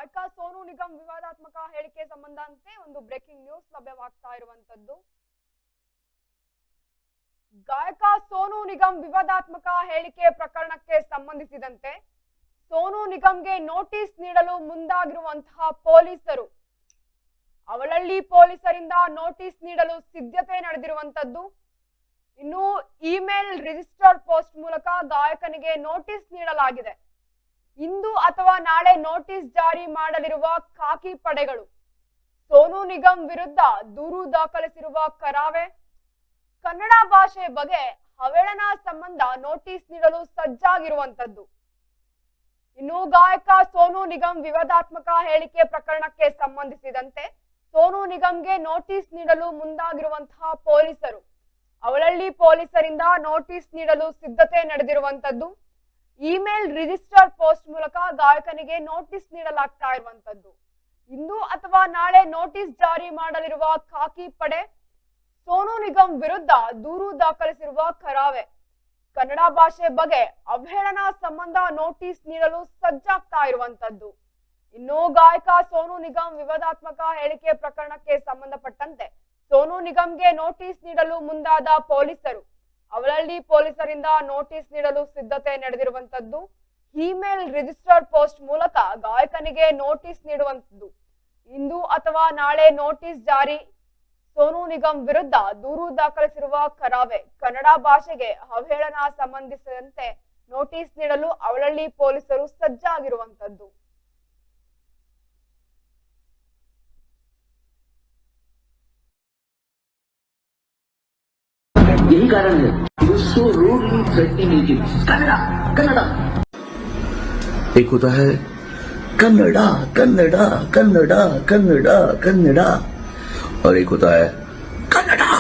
ಗಾಯಕ ಸೋನು ನಿಗಮ್ ವಿವಾದಾತ್ಮಕ ಹೇಳಿಕೆ ಸಂಬಂಧಂತೆ ಒಂದು ಬ್ರೇಕಿಂಗ್ ನ್ಯೂಸ್ ಲಭ್ಯವಾಗ್ತಾ ಇರುವಂತದ್ದು. ಗಾಯಕ ಸೋನು ನಿಗಮ್ ವಿವಾದಾತ್ಮಕ ಹೇಳಿಕೆ ಪ್ರಕರಣಕ್ಕೆ ಸಂಬಂಧಿಸಿದಂತೆ ಸೋನು ನಿಗಮ್ಗೆ ನೋಟಿಸ್ ನೀಡಲು ಮುಂದಾಗಿರುವಂತಹ ಪೊಲೀಸರು ಅವಳಹಳ್ಳಿ ಪೊಲೀಸರಿಂದ ನೋಟಿಸ್ ನೀಡಲು ಸಿದ್ಧತೆ ನಡೆದಿರುವಂತದ್ದು. ಇನ್ನು ಇಮೇಲ್ ರಿಜಿಸ್ಟರ್ ಪೋಸ್ಟ್ ಮೂಲಕ ಗಾಯಕನಿಗೆ ನೋಟಿಸ್ ನೀಡಲಾಗಿದೆ. ಇಂದು ಅಥವಾ ನಾಳೆ ನೋಟಿಸ್ ಜಾರಿ ಮಾಡಲಿರುವ ಖಾಕಿ ಪಡೆಗಳು ಸೋನು ನಿಗಮ್ ವಿರುದ್ಧ ದೂರು ದಾಖಲಿಸಿರುವ ಕರಾವೆ ಕನ್ನಡ ಭಾಷೆ ಬಗ್ಗೆ ಅವಹೇಳನ ಸಂಬಂಧ ನೋಟಿಸ್ ನೀಡಲು ಸಜ್ಜಾಗಿರುವಂತದ್ದು. ಇನ್ನು ಗಾಯಕ ಸೋನು ನಿಗಮ್ ವಿವಾದಾತ್ಮಕ ಹೇಳಿಕೆ ಪ್ರಕರಣಕ್ಕೆ ಸಂಬಂಧಿಸಿದಂತೆ ಸೋನು ನಿಗಮ್ಗೆ ನೋಟಿಸ್ ನೀಡಲು ಮುಂದಾಗಿರುವಂತಹ ಪೊಲೀಸರು ಅವಳಹಳ್ಳಿ ಪೊಲೀಸರಿಂದ ನೋಟಿಸ್ ನೀಡಲು ಸಿದ್ಧತೆ ನಡೆದಿರುವಂತದ್ದು. ಇಮೇಲ್ ರಿಜಿಸ್ಟರ್ ಪೋಸ್ಟ್ ಮೂಲಕ ಗಾಯಕನಿಗೆ ನೋಟಿಸ್ ನೀಡಲಾಗ್ತಾ ಇರುವಂತದ್ದು. ಇಂದು ಅಥವಾ ನಾಳೆ ನೋಟಿಸ್ ಜಾರಿ ಮಾಡಲಿರುವ ಖಾಕಿ ಪಡೆ ಸೋನು ನಿಗಮ್ ವಿರುದ್ಧ ದೂರು ದಾಖಲಿಸಿರುವ ಕರಾವೆ ಕನ್ನಡ ಭಾಷೆ ಬಗ್ಗೆ ಅವಹೇಳನ ಸಂಬಂಧ ನೋಟಿಸ್ ನೀಡಲು ಸಜ್ಜಾಗ್ತಾ ಇರುವಂತದ್ದು. ಇನ್ನು ಗಾಯಕ ಸೋನು ನಿಗಮ್ ವಿವಾದಾತ್ಮಕ ಹೇಳಿಕೆ ಪ್ರಕರಣಕ್ಕೆ ಸಂಬಂಧಪಟ್ಟಂತೆ ಸೋನು ನಿಗಮ್ಗೆ ನೋಟಿಸ್ ನೀಡಲು ಮುಂದಾದ ಪೊಲೀಸರು ಅವಳಹಳ್ಳಿ ಪೊಲೀಸರಿಂದ ನೋಟಿಸ್ ನೀಡಲು ಸಿದ್ಧತೆ ನಡೆದಿರುವಂತದ್ದು. ಇಮೇಲ್ ರಿಜಿಸ್ಟರ್ ಪೋಸ್ಟ್ ಮೂಲಕ ಗಾಯಕನಿಗೆ ನೋಟಿಸ್ ನೀಡುವಂತದ್ದು. ಇಂದು ಅಥವಾ ನಾಳೆ ನೋಟಿಸ್ ಜಾರಿ ಸೋನು ನಿಗಮ್ ವಿರುದ್ಧ ದೂರು ದಾಖಲಿಸಿರುವ ಕರಾವೆ ಕನ್ನಡ ಭಾಷೆಗೆ ಅವಹೇಳನ ಸಂಬಂಧಿಸಿದಂತೆ ನೋಟಿಸ್ ನೀಡಲು ಅವಳಹಳ್ಳಿ ಪೊಲೀಸರು ಸಜ್ಜಾಗಿರುವಂತದ್ದು. यही कारण है सो रूडली थ्रेटनिंग कन्नड़ा कन्नड़ा एक होता है कन्नड़ा कन्नड़ा कन्नड़ा कन्नड़ा कन्नड़ा और एक होता है कन्नड़ा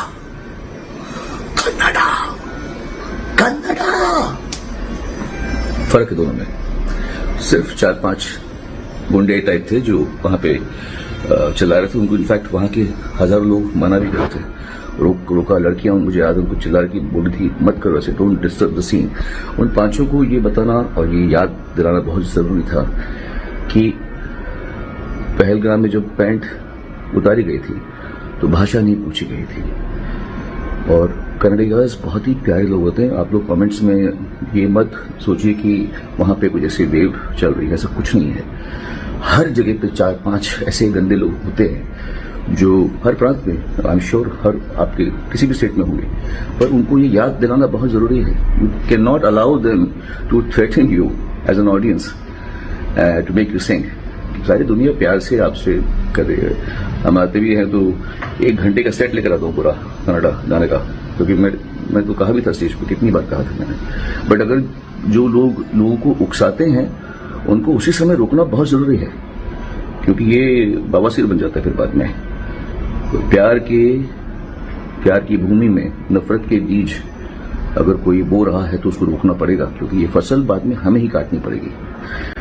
कन्नड़ा कन्नड़ा। फर्क है दोनों में। सिर्फ 4-5 गुंडे टाइप थे जो वहां पे चला रहे थे। उनको इनफैक्ट वहां के हजारों लोग मना भी करते थे, रोका। लड़कियां मुझे याद उनको चिल्ला की बोली थी मत करो ऐसे, डोंट डिस्टर्ब द सीन। उन पांचों को ये बताना और ये याद दिलाना बहुत जरूरी था कि पहलगाम में जब पैंट उतारी गई थी तो भाषा नहीं पूछी गई थी। और कन्नड़ी गर्ल्स बहुत ही प्यारे लोग होते हैं। आप लोग कमेंट्स में ये मत सोचिए कि वहां पे कुछ ऐसे वेव चल रही है, ऐसा कुछ नहीं है। हर जगह पे 4-5 ऐसे गंदे लोग होते हैं जो हर प्रांत में, आई एम श्योर हर आपके किसी भी स्टेट में होंगे, पर उनको ये याद दिलाना बहुत जरूरी है। You can not allow them to threaten you as an audience to make you sing. सारी दुनिया प्यार से आपसे कर रही है। हम आते भी हैं तो 1 घंटे का सेट लेकर आता हूँ पूरा कन्नड़ा गाने का, क्योंकि मैं तो कहा भी था स्टेज पर, कितनी बार कहा था मैंने। बट अगर जो लोगों को उकसाते हैं उनको उसी समय रोकना बहुत जरूरी है, क्योंकि ये बवासीर बन जाता है फिर बाद में। प्यार की भूमि में नफरत के बीज अगर कोई बो रहा है तो उसको रोकना पड़ेगा, क्योंकि ये फसल बाद में हमें ही काटनी पड़ेगी।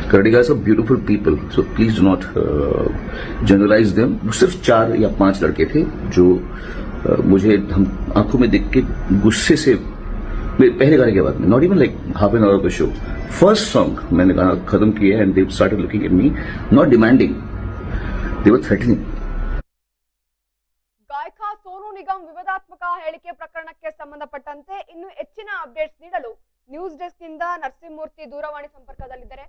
Kannadi guys are beautiful people, so please do not generalise them. सिर्फ 4 या 5 लड़के थे जो मुझे हम आंखों में देख के गुस्से से पहले गाने के बाद में, not even like half an hour का शो, फर्स्ट सॉन्ग मैंने गाना खत्म किया and they started looking at me, not demanding, they were threatening. ಗಾಯಕ ಸೋನು ನಿಗಮ್ ವಿವಾದಾತ್ಮಕ ಹೇಳಿಕೆ ಪ್ರಕರಣಕ್ಕೆ ಸಂಬಂಧಪಟ್ಟಂತೆ ಇನ್ನು ಹೆಚ್ಚಿನ ಅಪ್ಡೇಟ್ಸ್ ನೀಡಲು ನ್ಯೂಸ್ ಡೆಸ್ಕ್ ನಿಂದ ನರಸಿಂಹಮೂರ್ತಿ ದೂರವಾಣಿ ಸಂಪರ್ಕದಲ್ಲಿದ್ದಾರೆ.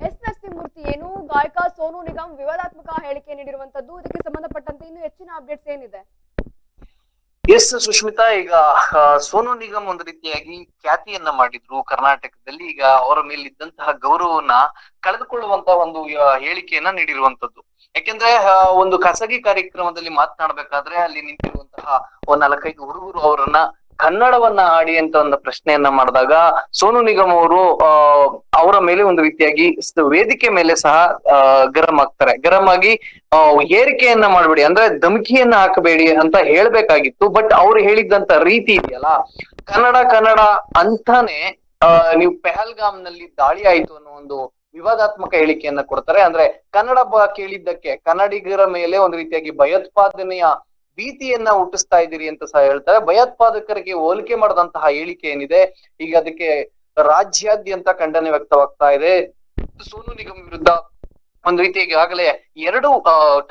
ಎಸ್ ನರಸಿಂಹಮೂರ್ತಿ, ಏನು ಗಾಯಕ ಸೋನು ನಿಗಮ್ ವಿವಾದಾತ್ಮಕ ಹೇಳಿಕೆ ನೀಡಿರುವಂತದ್ದು, ಇದಕ್ಕೆ ಸಂಬಂಧಪಟ್ಟಂತೆ ಇನ್ನು ಹೆಚ್ಚಿನ ಅಪ್ಡೇಟ್ಸ್ ಏನಿದೆ? ಎಸ್ ಸುಷ್ಮಿತಾ, ಈಗ ಸೋನು ನಿಗಮ್ ಒಂದು ರೀತಿಯಾಗಿ ಖ್ಯಾತಿಯನ್ನ ಮಾಡಿದ್ರು ಕರ್ನಾಟಕದಲ್ಲಿ. ಈಗ ಅವರ ಮೇಲಿದ್ದಂತಹ ಗೌರವವನ್ನ ಕಳೆದುಕೊಳ್ಳುವಂತಹ ಒಂದು ಹೇಳಿಕೆಯನ್ನ ನೀಡಿರುವಂತದ್ದು. ಯಾಕೆಂದ್ರೆ ಒಂದು ಖಾಸಗಿ ಕಾರ್ಯಕ್ರಮದಲ್ಲಿ ಮಾತನಾಡ್ಬೇಕಾದ್ರೆ ಅಲ್ಲಿ ನಿಂತಿರುವಂತಹ 4-5 ಹುಡುಗರು ಅವರನ್ನ ಕನ್ನಡವನ್ನ ಆಡಿ ಅಂತ ಒಂದು ಪ್ರಶ್ನೆಯನ್ನ ಮಾಡಿದಾಗ ಸೋನು ನಿಗಮ್ ಅವರು ಅವರ ಮೇಲೆ ಒಂದು ರೀತಿಯಾಗಿ ವೇದಿಕೆ ಮೇಲೆ ಸಹ ಗರಂ ಆಗ್ತಾರೆ. ಗರಂ ಆಗಿ ಏರಿಕೆಯನ್ನ ಮಾಡ್ಬೇಡಿ, ಅಂದ್ರೆ ಧಮಕಿಯನ್ನ ಹಾಕಬೇಡಿ ಅಂತ ಹೇಳ್ಬೇಕಾಗಿತ್ತು. ಬಟ್ ಅವ್ರು ಹೇಳಿದ್ದಂತ ರೀತಿ ಇದೆಯಲ್ಲ, ಕನ್ನಡ ಅಂತಾನೆ ನೀವು ಪೆಹಲ್ಗಾಮ್ ನಲ್ಲಿ ದಾಳಿ ಆಯ್ತು ಅನ್ನೋ ಒಂದು ವಿವಾದಾತ್ಮಕ ಹೇಳಿಕೆಯನ್ನ ಕೊಡ್ತಾರೆ. ಅಂದ್ರೆ ಕನ್ನಡ ಕೇಳಿದ್ದಕ್ಕೆ ಕನ್ನಡಿಗರ ಮೇಲೆ ಒಂದು ರೀತಿಯಾಗಿ ಭಯೋತ್ಪಾದನೆಯ ಭೀತಿಯನ್ನ ಹುಟ್ಟಿಸ್ತಾ ಇದ್ದೀರಿ ಅಂತ ಸಹ ಹೇಳ್ತಾರೆ. ಭಯೋತ್ಪಾದಕರಿಗೆ ಹೋಲಿಕೆ ಮಾಡದಂತಹ ಹೇಳಿಕೆ ಏನಿದೆ, ಈಗ ಅದಕ್ಕೆ ರಾಜ್ಯಾದ್ಯಂತ ಖಂಡನೆ ವ್ಯಕ್ತವಾಗ್ತಾ ಇದೆ. ಸೋನು ನಿಗಮ್ ವಿರುದ್ಧ ಒಂದು ರೀತಿಯಾಗಿ ಈಗಾಗಲೇ 2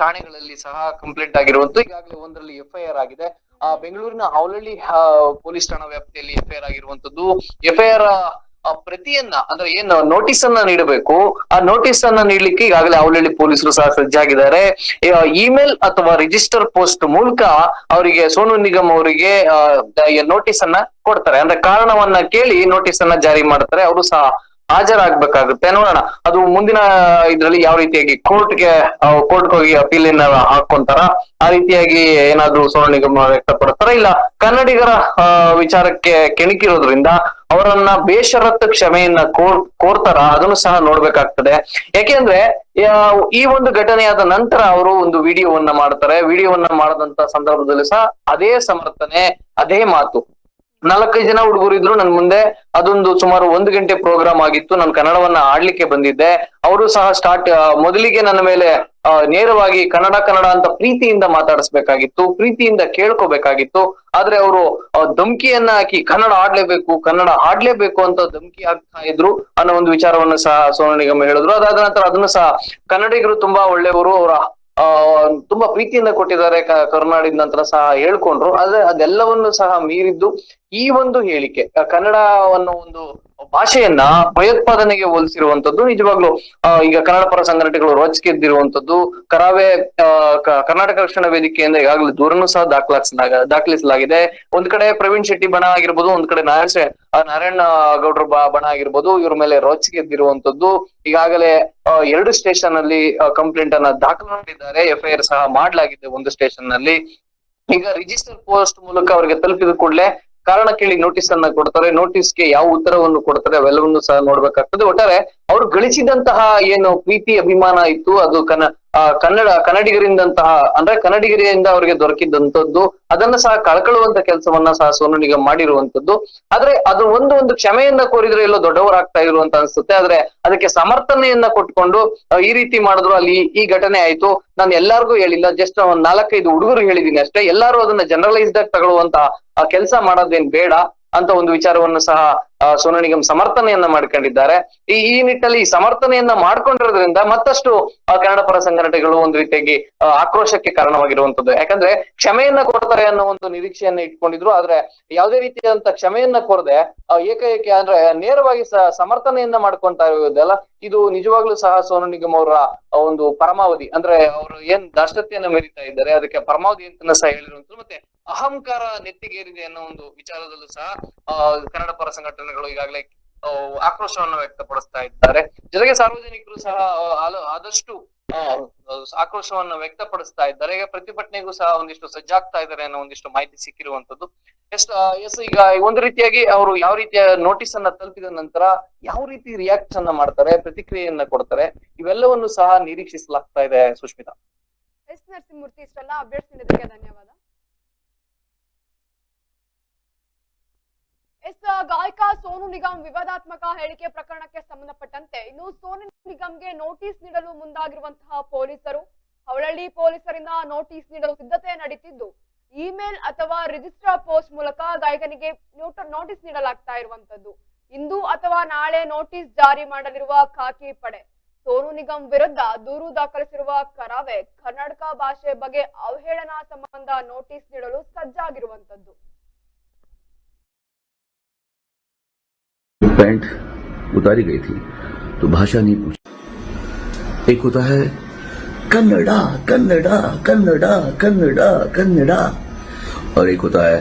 ಠಾಣೆಗಳಲ್ಲಿ ಸಹ ಕಂಪ್ಲೇಂಟ್ ಆಗಿರುವಂತದ್ದು. ಈಗಾಗಲೇ ಒಂದರಲ್ಲಿ FIR ಆಗಿದೆ. ಬೆಂಗಳೂರಿನ ಹಾವಲಹಳ್ಳಿ ಪೊಲೀಸ್ ಠಾಣಾ ವ್ಯಾಪ್ತಿಯಲ್ಲಿ FIR ಆಗಿರುವಂತದ್ದು. FIR ಪ್ರತಿಯನ್ನ ಅಂದ್ರೆ ಏನು ನೋಟಿಸ್ ಅನ್ನ ನೀಡಬೇಕು, ಆ ನೋಟಿಸ್ ಅನ್ನ ನೀಡಲಿಕ್ಕೆ ಈಗಾಗಲೇ ಹಾವಲಹಳ್ಳಿ ಪೊಲೀಸರು ಸಹ ಸಜ್ಜಾಗಿದ್ದಾರೆ. ಇಮೇಲ್ ಅಥವಾ ರಿಜಿಸ್ಟರ್ ಪೋಸ್ಟ್ ಮೂಲಕ ಅವರಿಗೆ ಸೋನು ನಿಗಮ್ ಅವರಿಗೆ ನೋಟಿಸ್ ಅನ್ನ ಕೊಡ್ತಾರೆ. ಅಂದ್ರೆ ಕಾರಣವನ್ನ ಕೇಳಿ ನೋಟಿಸ್ ಅನ್ನ ಜಾರಿ ಮಾಡ್ತಾರೆ. ಅವರು ಸಹ ಹಾಜರಾಗ್ಬೇಕಾಗುತ್ತೆ. ನೋಡೋಣ ಅದು ಮುಂದಿನ ಇದ್ರಲ್ಲಿ ಯಾವ ರೀತಿಯಾಗಿ ಕೋರ್ಟ್ಗೆ ಹೋಗಿ ಅಪೀಲ್ ಹಾಕೊಂತಾರ, ಆ ರೀತಿಯಾಗಿ ಏನಾದ್ರು ಸೋನು ನಿಗಮ್ ವ್ಯಕ್ತಪಡ್ತಾರ, ಇಲ್ಲ ಕನ್ನಡಿಗರ ವಿಚಾರಕ್ಕೆ ಕೆಣಕಿರೋದ್ರಿಂದ ಅವರನ್ನ ಬೇಷರತ್ತು ಕ್ಷಮೆಯನ್ನ ಕೋರ್ತಾರ, ಅದನ್ನು ಸಹ ನೋಡ್ಬೇಕಾಗ್ತದೆ. ಯಾಕೆಂದ್ರೆ ಈ ಒಂದು ಘಟನೆಯಾದ ನಂತರ ಅವರು ಒಂದು ವಿಡಿಯೋವನ್ನ ಮಾಡ್ತಾರೆ. ವಿಡಿಯೋವನ್ನ ಮಾಡದಂತ ಸಂದರ್ಭದಲ್ಲಿ ಸಹ ಅದೇ ಸಮರ್ಥನೆ, ಅದೇ ಮಾತು. 4-5 ಜನ ಹುಡುಗರು ಇದ್ರು ನನ್ ಮುಂದೆ. ಅದೊಂದು ಸುಮಾರು 1 ಗಂಟೆ ಪ್ರೋಗ್ರಾಮ್ ಆಗಿತ್ತು. ನಾನು ಕನ್ನಡವನ್ನ ಆಡ್ಲಿಕ್ಕೆ ಬಂದಿದ್ದೆ. ಅವರು ಸಹ ಮೊದಲಿಗೆ ನನ್ನ ಮೇಲೆ ನೇರವಾಗಿ ಕನ್ನಡ ಅಂತ ಪ್ರೀತಿಯಿಂದ ಮಾತಾಡಿಸ್ಬೇಕಾಗಿತ್ತು, ಪ್ರೀತಿಯಿಂದ ಕೇಳ್ಕೋಬೇಕಾಗಿತ್ತು. ಆದ್ರೆ ಅವರು ಧಮ್ಕಿಯನ್ನ ಹಾಕಿ ಕನ್ನಡ ಆಡ್ಲೇಬೇಕು ಅಂತ ಧಮ್ಕಿ ಹಾಕ್ತಾ ಇದ್ರು ಅನ್ನೋ ಒಂದು ವಿಚಾರವನ್ನು ಸಹ ಸೋನು ನಿಗಮ್ ಹೇಳಿದ್ರು. ಅದಾದ ನಂತರ ಅದನ್ನು ಸಹ ಕನ್ನಡಿಗರು ತುಂಬಾ ಒಳ್ಳೆಯವರು, ಅವರ ತುಂಬಾ ಪ್ರೀತಿಯಿಂದ ಕೊಟ್ಟಿದ್ದಾರೆ ಕರುನಾಡಿದ ನಂತರ ಸಹ ಹೇಳ್ಕೊಂಡ್ರು. ಆದ್ರೆ ಅದೆಲ್ಲವನ್ನು ಸಹ ಮೀರಿದ್ದು ಈ ಒಂದು ಹೇಳಿಕೆ, ಕನ್ನಡವನ್ನು ಒಂದು ಭಾಷೆಯನ್ನ ಭಯೋತ್ಪಾದನೆಗೆ ಹೋಲಿಸಿರುವಂತದ್ದು ನಿಜವಾಗ್ಲು ಈಗ ಕನ್ನಡ ಪರ ಸಂಘಟನೆಗಳು ರೊಚ್ಚಿಗೆದ್ದಿರುವಂತದ್ದು. ಕರ್ನಾಟಕ ರಕ್ಷಣಾ ವೇದಿಕೆಯಿಂದ ಈಗಾಗಲೇ ದೂರನ್ನು ಸಹ ದಾಖಲಿಸಲಾಗಿದೆ. ಒಂದ್ ಕಡೆ ಪ್ರವೀಣ್ ಶೆಟ್ಟಿ ಬಣ ಆಗಿರ್ಬೋದು, ಒಂದ್ ಕಡೆ ನಾರಾಯಣ ಗೌಡ್ರ ಬಣ ಆಗಿರ್ಬೋದು, ಇವ್ರ ಮೇಲೆ ರೊಚ್ಚಿಗೆದ್ದಿರುವಂತದ್ದು. ಈಗಾಗಲೇ 2 ಸ್ಟೇಷನ್ ಅಲ್ಲಿ ಕಂಪ್ಲೇಂಟ್ ಅನ್ನ ದಾಖಲು ಮಾಡಿದ್ದಾರೆ. FIR ಸಹ ಮಾಡಲಾಗಿದೆ 1 ಸ್ಟೇಷನ್ ನಲ್ಲಿ. ಈಗ ರಿಜಿಸ್ಟರ್ ಪೋಸ್ಟ್ ಮೂಲಕ ಅವರಿಗೆ ತಲುಪಿದ ಕೂಡಲೇ ಕಾರಣ ಕೇಳಿ ನೋಟಿಸ್ ಅನ್ನ ಕೊಡ್ತಾರೆ. ನೋಟಿಸ್ಗೆ ಯಾವ ಉತ್ತರವನ್ನು ಕೊಡ್ತಾರೆ ಅವೆಲ್ಲವನ್ನು ಸಹ ನೋಡ್ಬೇಕಾಗ್ತದೆ. ಒಟ್ಟಾರೆ ಅವರು ಗಳಿಸಿದಂತಹ ಏನು ಪ್ರೀತಿ ಅಭಿಮಾನ ಇತ್ತು ಅದು ಕನ್ನಡಿಗರಿಂದಂತಹ ಅಂದ್ರೆ ಕನ್ನಡಿಗರಿಂದ ಅವರಿಗೆ ದೊರಕಿದಂತದ್ದು, ಅದನ್ನ ಸಹ ಕಳ್ಕೊಳ್ಳುವಂತ ಕೆಲಸವನ್ನ ಸಹ ಸೋನು ನಿಗಮ್ ಮಾಡಿರುವಂತದ್ದು. ಆದ್ರೆ ಅದು ಒಂದು ಕ್ಷಮೆಯನ್ನ ಕೋರಿದ್ರೆ ಎಲ್ಲೋ ದೊಡ್ಡವರಾಗ್ತಾ ಇರು ಅಂತ ಅನ್ಸುತ್ತೆ. ಆದ್ರೆ ಅದಕ್ಕೆ ಸಮರ್ಥನೆಯನ್ನ ಕೊಟ್ಕೊಂಡು ಈ ರೀತಿ ಮಾಡಿದ್ರು, ಅಲ್ಲಿ ಈ ಘಟನೆ ಆಯ್ತು, ನಾನು ಎಲ್ಲಾರ್ಗು ಹೇಳಿಲ್ಲ, ಜಸ್ಟ್ 4-5 ಹುಡುಗರು ಹೇಳಿದೀನಿ ಅಷ್ಟೇ, ಎಲ್ಲಾರು ಅದನ್ನ ಜನರಲೈಸ್ಡ್ ಆಗಿ ತಗೊಳ್ಳುವಂತ ಕೆಲಸ ಮಾಡೋದೇನ್ ಬೇಡ ಅಂತ ಒಂದು ವಿಚಾರವನ್ನು ಸಹ ಸೋನು ನಿಗಮ್ ಸಮರ್ಥನೆಯನ್ನ ಮಾಡ್ಕೊಂಡಿದ್ದಾರೆ. ಈ ನಿಟ್ಟಿನಲ್ಲಿ ಸಮರ್ಥನೆಯನ್ನ ಮಾಡ್ಕೊಂಡಿರೋದ್ರಿಂದ ಮತ್ತಷ್ಟು ಕನ್ನಡ ಪರ ಸಂಘಟನೆಗಳು ಒಂದು ರೀತಿಯಾಗಿ ಆಕ್ರೋಶಕ್ಕೆ ಕಾರಣವಾಗಿರುವಂತದ್ದು. ಯಾಕಂದ್ರೆ ಕ್ಷಮೆಯನ್ನ ಕೊಡ್ತಾರೆ ಅನ್ನೋ ಒಂದು ನಿರೀಕ್ಷೆಯನ್ನ ಇಟ್ಕೊಂಡಿದ್ರು. ಆದ್ರೆ ಯಾವುದೇ ರೀತಿಯಾದಂತ ಕ್ಷಮೆಯನ್ನ ಕೋರದೆ ಏಕೈಕ ಅಂದ್ರೆ ನೇರವಾಗಿ ಸಮರ್ಥನೆಯನ್ನ ಮಾಡ್ಕೊಂತಾ ಇರೋದಲ್ಲ, ಇದು ನಿಜವಾಗ್ಲೂ ಸಹ ಸೋನು ನಿಗಮ್ ಅವರ ಒಂದು ಪರಮಾವಧಿ. ಅಂದ್ರೆ ಅವರು ಏನ್ ದಾಷ್ಟತೆಯನ್ನ ಮೆರಿತಾ ಇದ್ದಾರೆ ಅದಕ್ಕೆ ಪರಮಾವಧಿ ಅಂತ ಸಹ ಹೇಳಿರುವಂತದ್ದು. ಮತ್ತೆ ಅಹಂಕಾರ ನೆತ್ತಿಗೇರಿದೆ ಅನ್ನೋ ಒಂದು ವಿಚಾರದಲ್ಲೂ ಸಹ ಕನ್ನಡ ಪರ ಸಂಘಟನೆಗಳು ಈಗಾಗಲೇ ಆಕ್ರೋಶವನ್ನು ವ್ಯಕ್ತಪಡಿಸ್ತಾ ಇದ್ದಾರೆ. ಜೊತೆಗೆ ಸಾರ್ವಜನಿಕರು ಸಹ ಆದಷ್ಟು ಆಕ್ರೋಶವನ್ನು ವ್ಯಕ್ತಪಡಿಸ್ತಾ ಇದ್ದಾರೆ. ಈಗ ಪ್ರತಿಭಟನೆಗೂ ಸಹ ಒಂದಿಷ್ಟು ಸಜ್ಜಾಗ್ತಾ ಇದ್ದಾರೆ ಅನ್ನೋ ಒಂದಿಷ್ಟು ಮಾಹಿತಿ ಸಿಕ್ಕಿರುವಂತದ್ದು. ಈಗ ಒಂದು ರೀತಿಯಾಗಿ ಅವರು ಯಾವ ರೀತಿಯ ನೋಟಿಸ್ ಅನ್ನ ತಲುಪಿದ ನಂತರ ಯಾವ ರೀತಿ ರಿಯಾಕ್ಟ್ ಅನ್ನ ಮಾಡ್ತಾರೆ, ಪ್ರತಿಕ್ರಿಯೆಯನ್ನ ಕೊಡ್ತಾರೆ, ಇವೆಲ್ಲವನ್ನು ಸಹ ನಿರೀಕ್ಷಿಸಲಾಗ್ತಾ ಇದೆ. ಸುಷ್ಮಿತಾ. ನರಸಿಂಹಮೂರ್ತಿ, ಇಷ್ಟೆಲ್ಲ ಅಪ್ಡೇಟ್ಸ್ ನೀಡಿದ್ದಕ್ಕೆ ಧನ್ಯವಾದ. ಗಾಯಕ ಸೋನು ನಿಗಮ್ ವಿವಾದಾತ್ಮಕ ಹೇಳಿಕೆ ಪ್ರಕರಣಕ್ಕೆ ಸಂಬಂಧಪಟ್ಟಂತೆ ಇನ್ನು ಸೋನು ನಿಗಮ್ಗೆ ನೋಟಿಸ್ ನೀಡಲು ಮುಂದಾಗಿರುವಂತಹ ಪೊಲೀಸರು, ಹಾವಲಹಳ್ಳಿ ಪೊಲೀಸರಿಂದ ನೋಟಿಸ್ ನೀಡಲು ಸಿದ್ಧತೆ ನಡೆಯುತ್ತಿದ್ದು, ಇಮೇಲ್ ಅಥವಾ ರಿಜಿಸ್ಟರ್ ಪೋಸ್ಟ್ ಮೂಲಕ ಗಾಯಕನಿಗೆ ನೋಟಿಸ್ ನೀಡಲಾಗ್ತಾ ಇರುವಂತದ್ದು. ಇಂದು ಅಥವಾ ನಾಳೆ ನೋಟಿಸ್ ಜಾರಿ ಮಾಡಲಿರುವ ಖಾಕಿ ಪಡೆ ಸೋನು ನಿಗಮ್ ವಿರುದ್ಧ ದೂರು ದಾಖಲಿಸಿರುವ ಕರಾವೆ ಕರ್ನಾಟಕ ಭಾಷೆ ಬಗ್ಗೆ ಅವಹೇಳನ ಸಂಬಂಧ ನೋಟಿಸ್ ನೀಡಲು ಸಜ್ಜಾಗಿರುವಂತದ್ದು. पैंट उतारी गई थी तो भाषा नहीं पूछी. एक होता है कन्नड़ा कन्नड़ा कन्नड़ा कन्नड़ा कन्नड़ा और एक होता है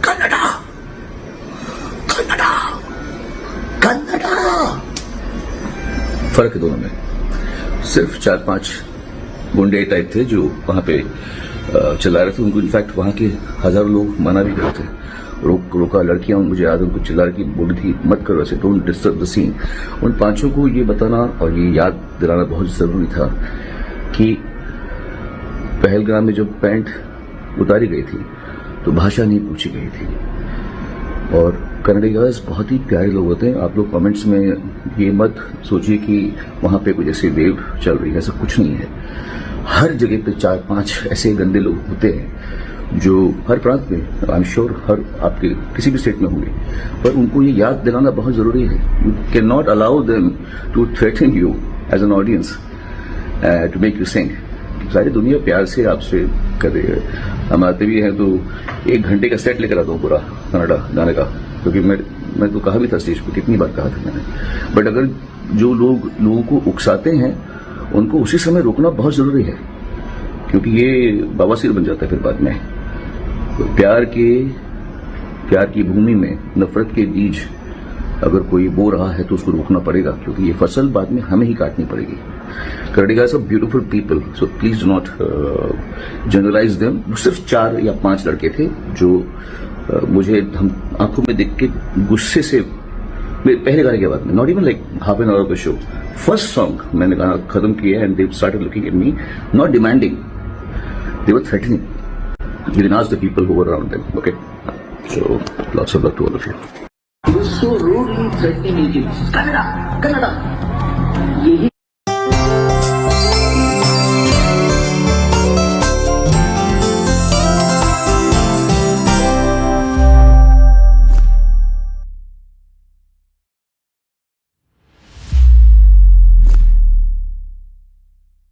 कन्नड़ा कन्नड़ा कन्नड़ा. फर्क है दोनों में. सिर्फ 4-5 गुंडे टाइप थे जो वहां पे चला रहे थे. उनको इनफैक्ट वहां के हजारों लोग मना भी करते थे. रोका. लड़कियां मुझे याद उनको चिल्ला रही बोली थी मत करो ऐसे, डोंट डिस्टर्ब द सीन. उन 5 को ये बताना और ये याद दिलाना बहुत जरूरी था कि पहलगाम में जब पैंट उतारी गई थी तो भाषा नहीं पूछी गई थी. और कन्नडिगास बहुत ही प्यारे लोग होते हैं. आप लोग कमेंट्स में ये मत सोचिए कि वहां पे कुछ ऐसे वेव चल रही है, ऐसा कुछ नहीं है. हर जगह पे 4-5 ऐसे गंदे लोग होते हैं जो हर प्रांत में, आई एम श्योर हर आपके किसी भी स्टेट में होंगे, पर उनको ये याद दिलाना बहुत जरूरी है. You can not allow them to threaten you as an audience to make you sing. सारी दुनिया प्यार से आपसे कर रही है। हम आते भी हैं तो 1 घंटे का सेट लेकर आता हूँ पूरा कन्नड़ा गाने का, क्योंकि मैं तो कहा भी था स्टेज पर, कितनी बार कहा था मैंने। बट अगर जो लोगों को उकसाते हैं उनको उसी समय रोकना बहुत जरूरी है, क्योंकि ये बवासीर बन जाता है फिर बाद में। तो प्यार की भूमि में नफरत के बीज अगर कोई बो रहा है तो उसको रोकना पड़ेगा, क्योंकि ये फसल बाद में हमें ही काटनी पड़ेगी। Karnataka is a beautiful people, so please do not generalise them. सिर्फ 4 या 5 लड़के थे जो मुझे हम आंखों में देख के गुस्से से, मेरे पहले गाने के बाद में, not even like half an hour का शो, फर्स्ट सॉन्ग मैंने गाना खत्म किया and they started looking at me, not demanding, they were threatening. You didn't ask the people who were around them, okay? So, lots of luck to all of you. So rudely threatening me. Kannada. यही